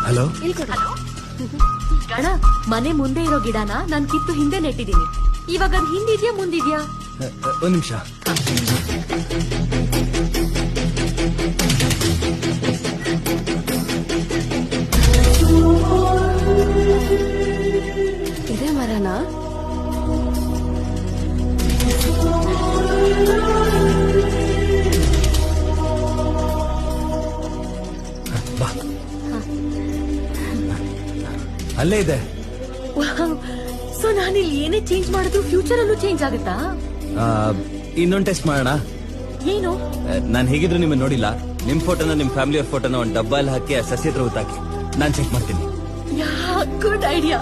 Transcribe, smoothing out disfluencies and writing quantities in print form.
Hello. ಗಣ, ಮನೆ ಮುಂದೆ ಇರೋ ಗಿಡನ ನಾನ್ ಕಿತ್ತು ಹಿಂದೆ ನೆಟ್ಟಿದ್ದೀನಿ. ಇವಾಗ ಅದ್ ಹಿಂದಿದ್ಯಾ ಮುಂದಿದ್ಯಾ? ಒಂದ್ ನಿಮಿಷ. ಇದೇ ಮರನಾ? ಬಾ. ಅಲ್ಲೇ ಇದೆ. ಸೊ ನಾನಿಲ್ಲಿ ಏನೇ ಚೇಂಜ್ ಮಾಡೋದು ಫ್ಯೂಚರ್ ಅಲ್ಲೂ ಚೇಂಜ್ ಆಗುತ್ತಾ? ಇನ್ನೊಂದು ಟೆಸ್ಟ್ ಮಾಡೋಣ. ಏನು? ನಾನು ಹೇಗಿದ್ರು ನಿಮ್ಮನ್ನ ನೋಡಿಲ್ಲ. ನಿಮ್ ಫೋಟೋನ ನಿಮ್ ಫ್ಯಾಮಿಲಿ ಅವ್ರ ಫೋಟೋನ ಒಂದು ಡಬ್ಬಲ್ಲಿ ಹಾಕಿ ಆ ಸಸಿ ಹತ್ರ ಹುತ್ತಾಕಿ ನಾನ್ ಚೆಕ್ ಮಾಡ್ತೀನಿ. Good idea.